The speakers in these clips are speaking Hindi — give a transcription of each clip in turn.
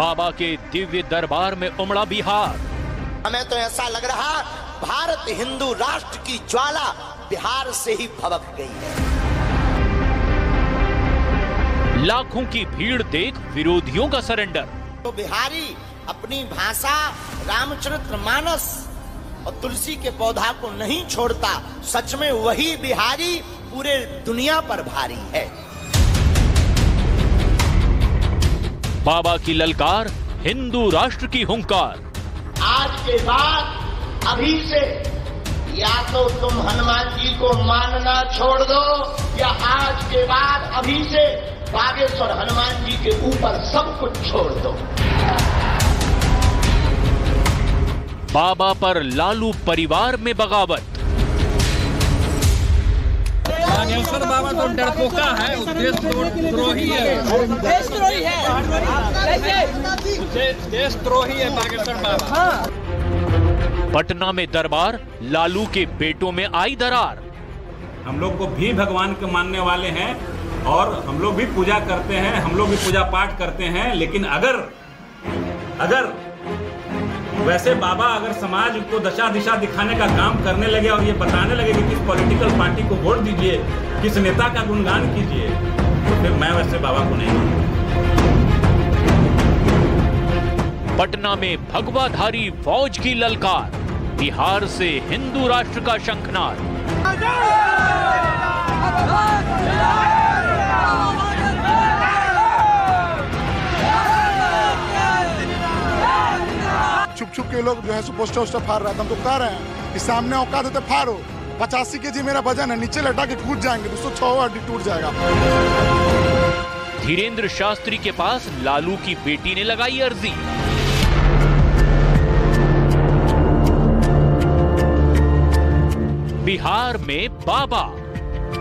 बाबा के दिव्य दरबार में उमड़ा बिहार। हमें तो ऐसा लग रहा भारत हिंदू राष्ट्र की ज्वाला बिहार से ही भभक गई है। लाखों की भीड़ देख विरोधियों का सरेंडर। तो बिहारी अपनी भाषा, रामचरितमानस और तुलसी के पौधा को नहीं छोड़ता। सच में वही बिहारी पूरे दुनिया पर भारी है। बाबा की ललकार, हिंदू राष्ट्र की हुंकार। आज के बाद अभी से या तो तुम हनुमान जी को मानना छोड़ दो, या आज के बाद अभी से बागेश्वर हनुमान जी के ऊपर सब कुछ छोड़ दो। बाबा पर लालू परिवार में बगावत। बागेश्वर बाबा तो डरपोका है, देशद्रोही है, देशद्रोही है बागेश्वर बाबा। पटना में दरबार, लालू के बेटों में आई दरार। हम लोग को भी भगवान के मानने वाले हैं और हम लोग भी पूजा करते हैं, हम लोग भी पूजा पाठ करते हैं। लेकिन अगर वैसे बाबा अगर समाज को दशा दिशा दिखाने का काम करने लगे और ये बताने लगे कि किस पॉलिटिकल पार्टी को वोट दीजिए, किस नेता का गुणगान कीजिए, तो फिर मैं वैसे बाबा को नहीं मानूंगा। पटना में भगवाधारी फौज की ललकार, बिहार से हिंदू राष्ट्र का शंखनाद। छुप छुप के लोग जो है पोस्टर वोस्टर फाड़ रहा था। हम तो कह रहे हैं कि सामने औकात है तो फाड़ो। 85 केजी मेरा वजन है, नीचे लटा के कूद जाएंगे, 206 हड्डी टूट जाएगा। धीरेन्द्र शास्त्री के पास लालू की बेटी ने लगाई अर्जी। बिहार में बाबा,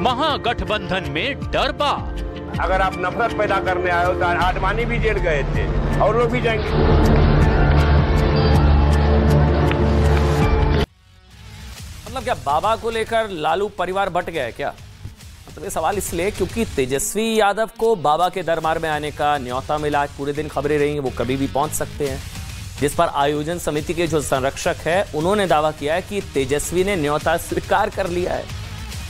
महागठबंधन में डरबा। अगर आप नफरत पैदा करने आए हो तो आडवाणी भी जेल गए थे और लोग भी जाएंगे। मतलब क्या बाबा को लेकर लालू परिवार बट गया है क्या? मतलब ये सवाल इसलिए क्योंकि तेजस्वी यादव को बाबा के दरबार में आने का न्योता मिला। आज पूरे दिन खबरें रही, वो कभी भी पहुंच सकते हैं। जिस पर आयोजन समिति के जो संरक्षक है उन्होंने दावा किया है कि तेजस्वी ने न्योता स्वीकार कर लिया है।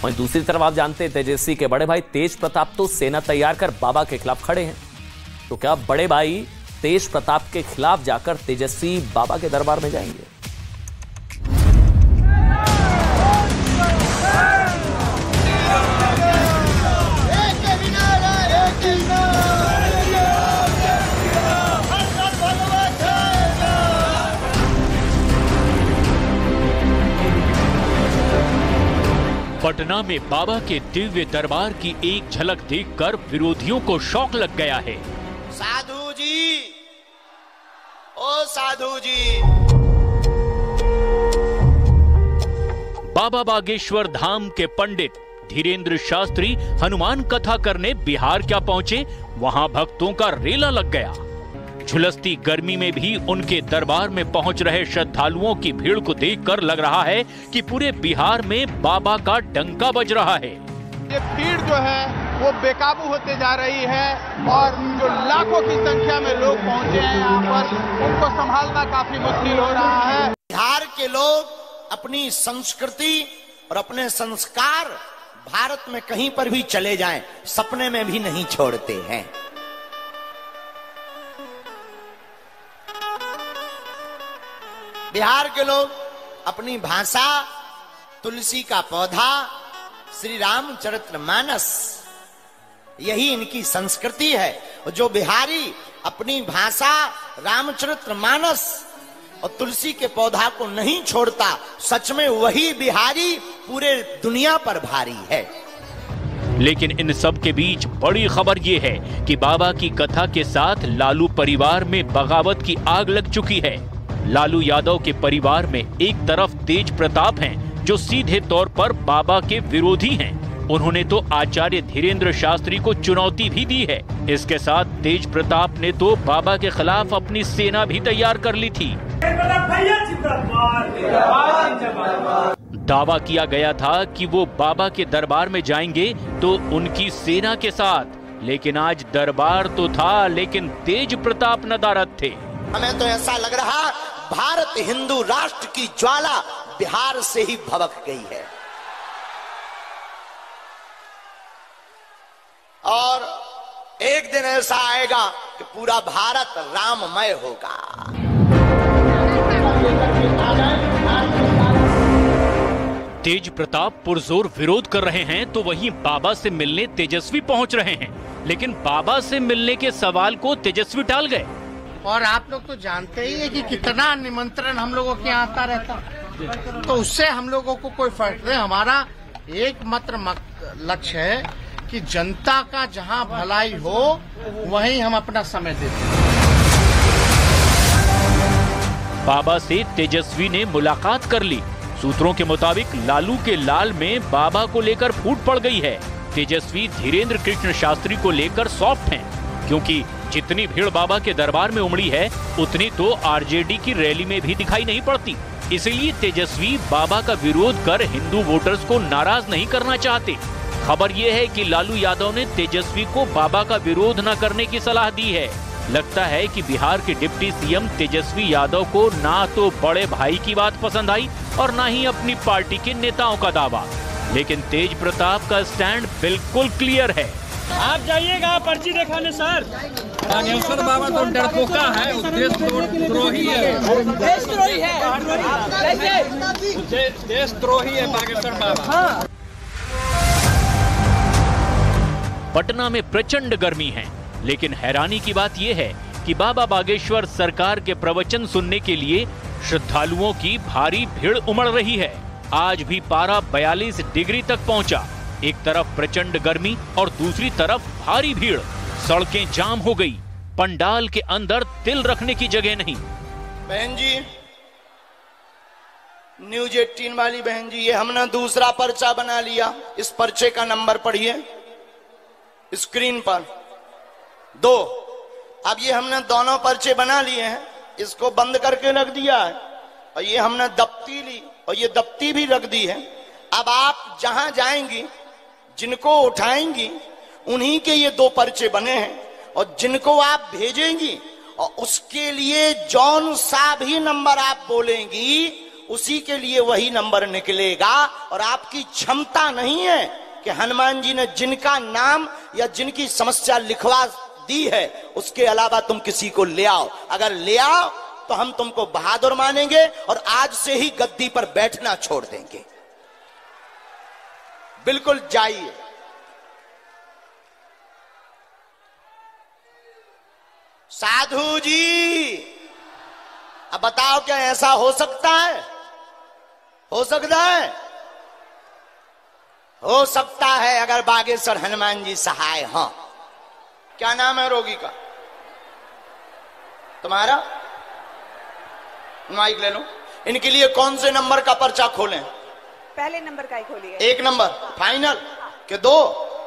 वहीं दूसरी तरफ आप जानते हैं तेजस्वी के बड़े भाई तेज प्रताप तो सेना तैयार कर बाबा के खिलाफ खड़े हैं। तो क्या बड़े भाई तेज प्रताप के खिलाफ जाकर तेजस्वी बाबा के दरबार में जाएंगे? पटना में बाबा के दिव्य दरबार की एक झलक देखकर विरोधियों को शौक लग गया है। साधु जी, ओ साधु जी। बाबा बागेश्वर धाम के पंडित धीरेन्द्र शास्त्री हनुमान कथा करने बिहार क्या पहुंचे, वहां भक्तों का रेला लग गया। झुलसती गर्मी में भी उनके दरबार में पहुंच रहे श्रद्धालुओं की भीड़ को देखकर लग रहा है कि पूरे बिहार में बाबा का डंका बज रहा है। ये भीड़ जो है वो बेकाबू होते जा रही है और जो लाखों की संख्या में लोग पहुंचे हैं यहाँ पर, उनको संभालना काफी मुश्किल हो रहा है। बिहार के लोग अपनी संस्कृति और अपने संस्कार भारत में कहीं पर भी चले जाएं, सपने में भी नहीं छोड़ते हैं। बिहार के लोग अपनी भाषा, तुलसी का पौधा, श्री रामचरितमानस, यही इनकी संस्कृति है। जो बिहारी अपनी भाषा, रामचरितमानस और तुलसी के पौधा को नहीं छोड़ता, सच में वही बिहारी पूरे दुनिया पर भारी है। लेकिन इन सब के बीच बड़ी खबर ये है कि बाबा की कथा के साथ लालू परिवार में बगावत की आग लग चुकी है। लालू यादव के परिवार में एक तरफ तेज प्रताप हैं, जो सीधे तौर पर बाबा के विरोधी हैं। उन्होंने तो आचार्य धीरेन्द्र शास्त्री को चुनौती भी दी है। इसके साथ तेज प्रताप ने तो बाबा के खिलाफ अपनी सेना भी तैयार कर ली थी। दावा किया गया था कि वो बाबा के दरबार में जाएंगे तो उनकी सेना के साथ लेकिन आज दरबार तो था, लेकिन तेज प्रताप नदारद थे। हमें तो ऐसा लग रहा भारत हिंदू राष्ट्र की ज्वाला बिहार से ही भभक गई है और एक दिन ऐसा आएगा कि पूरा भारत राममय होगा। तेज प्रताप पुरजोर विरोध कर रहे हैं तो वहीं बाबा से मिलने तेजस्वी पहुंच रहे हैं, लेकिन बाबा से मिलने के सवाल को तेजस्वी टाल गए। और आप लोग तो जानते ही है कि कितना निमंत्रण हम लोगों के यहाँ आता रहता, तो उससे हम लोगों को कोई फर्क नहीं। हमारा एकमात्र लक्ष्य है कि जनता का जहाँ भलाई हो वहीं हम अपना समय देते हैं। बाबा से तेजस्वी ने मुलाकात कर ली। सूत्रों के मुताबिक लालू के लाल में बाबा को लेकर फूट पड़ गई है। तेजस्वी धीरेन्द्र कृष्ण शास्त्री को लेकर सॉफ्ट हैं, क्योंकि जितनी भीड़ बाबा के दरबार में उमड़ी है उतनी तो आरजेडी की रैली में भी दिखाई नहीं पड़ती। इसलिए तेजस्वी बाबा का विरोध कर हिंदू वोटर्स को नाराज नहीं करना चाहते। खबर यह है कि लालू यादव ने तेजस्वी को बाबा का विरोध न करने की सलाह दी है। लगता है कि बिहार के डिप्टी सीएम तेजस्वी यादव को ना तो बड़े भाई की बात पसंद आई और ना ही अपनी पार्टी के नेताओं का दावा। लेकिन तेज प्रताप का स्टैंड बिल्कुल क्लियर है। आप जाइएगा पर्ची दिखाने सर। बागेश्वर बाबा तो डरपोका है, देशद्रोही है, देशद्रोही है बागेश्वर बाबा। पटना में प्रचंड गर्मी है, लेकिन हैरानी की बात यह है कि बाबा बागेश्वर सरकार के प्रवचन सुनने के लिए श्रद्धालुओं की भारी भीड़ उमड़ रही है। आज भी पारा 42 डिग्री तक पहुंचा। एक तरफ प्रचंड गर्मी और दूसरी तरफ भारी भीड़। सड़कें जाम हो गई। पंडाल के अंदर तिल रखने की जगह नहीं। बहन जी, न्यूज 18 वाली बहन जी, ये हमने दूसरा पर्चा बना लिया। इस पर्चे का नंबर पढ़िए स्क्रीन पर 2। अब ये हमने दोनों पर्चे बना लिए हैं, इसको बंद करके रख दिया है और ये हमने दफ्ती ली और ये दफ्ती भी रख दी है। अब आप जहां जाएंगी, जिनको उठाएंगी, उन्हीं के ये 2 पर्चे बने हैं और जिनको आप भेजेंगी और उसके लिए जौन सा भी नंबर आप बोलेंगी उसी के लिए वही नंबर निकलेगा। और आपकी क्षमता नहीं है कि हनुमान जी ने जिनका नाम या जिनकी समस्या लिखवा दी है उसके अलावा तुम किसी को ले आओ। अगर ले आओ तो हम तुमको बहादुर मानेंगे और आज से ही गद्दी पर बैठना छोड़ देंगे। बिल्कुल जाइए। साधु जी, अब बताओ क्या ऐसा हो सकता है? हो सकता है? हो सकता है अगर बागेश्वर हनुमान जी सहाय हों। क्या नाम है रोगी का? तुम्हारा? माइक ले लो। इनके लिए कौन से नंबर का पर्चा खोलें? पहले नंबर का ही खोलिए। 1 नंबर फाइनल के 2?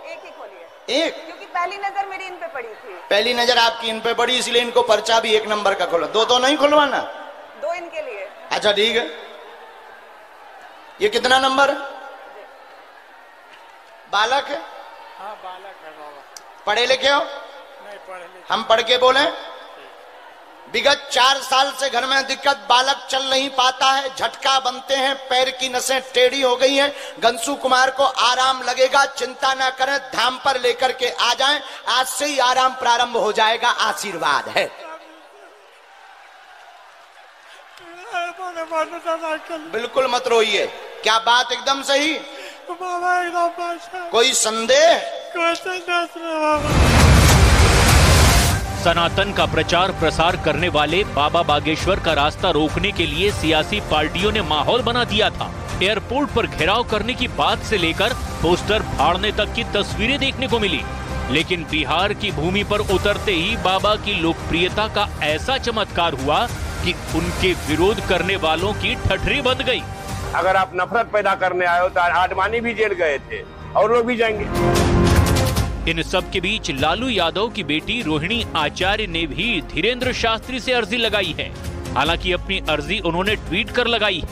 एक ही खोलिए। 1? क्योंकि पहली नजर मेरी इन पे पड़ी थी। पहली नजर आपकी इन पे पड़ी, इसलिए इनको पर्चा भी 1 नंबर का खोलो। 2 तो नहीं खुलवाना? 2 इनके लिए। अच्छा ठीक है। ये कितना नंबर है? बालक है? हाँ बालक है बाबा। पढ़े लिखे हो? नहीं पढ़े लिखे। हम पढ़ के बोले। विगत 4 साल से घर में दिक्कत, बालक चल नहीं पाता है, झटका बनते हैं, पैर की नसें टेढ़ी हो गई हैं। गंसू कुमार को आराम लगेगा, चिंता ना करें, धाम पर लेकर के आ जाएं, आज से ही आराम प्रारंभ हो जाएगा, आशीर्वाद है। बिल्कुल मत रोइए। क्या बात एकदम सही? बाबा एकदम बादशाह। कोई संदेह? सनातन का प्रचार प्रसार करने वाले बाबा बागेश्वर का रास्ता रोकने के लिए सियासी पार्टियों ने माहौल बना दिया था। एयरपोर्ट पर घेराव करने की बात से लेकर पोस्टर फाड़ने तक की तस्वीरें देखने को मिली। लेकिन बिहार की भूमि पर उतरते ही बाबा की लोकप्रियता का ऐसा चमत्कार हुआ कि उनके विरोध करने वालों की ठठरी बंध गई। अगर आप नफरत पैदा करने आए हो तो आडवाणी भी जेल गए थे और लोग भी जाएंगे। इन सब के बीच लालू यादव की बेटी रोहिणी आचार्य ने भी धीरेन्द्र शास्त्री से अर्जी लगाई है। हालांकि अपनी अर्जी उन्होंने ट्वीट कर लगाई।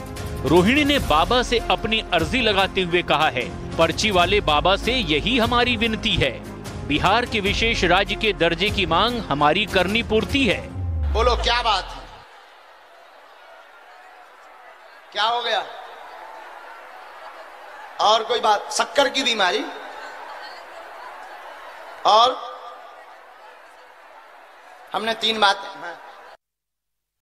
रोहिणी ने बाबा से अपनी अर्जी लगाते हुए कहा है, पर्ची वाले बाबा से यही हमारी विनती है, बिहार के विशेष राज्य के दर्जे की मांग हमारी करनी पूर्ति है। बोलो क्या बात है, क्या हो गया? और कोई बात? शक्कर की बीमारी और हमने 3 बात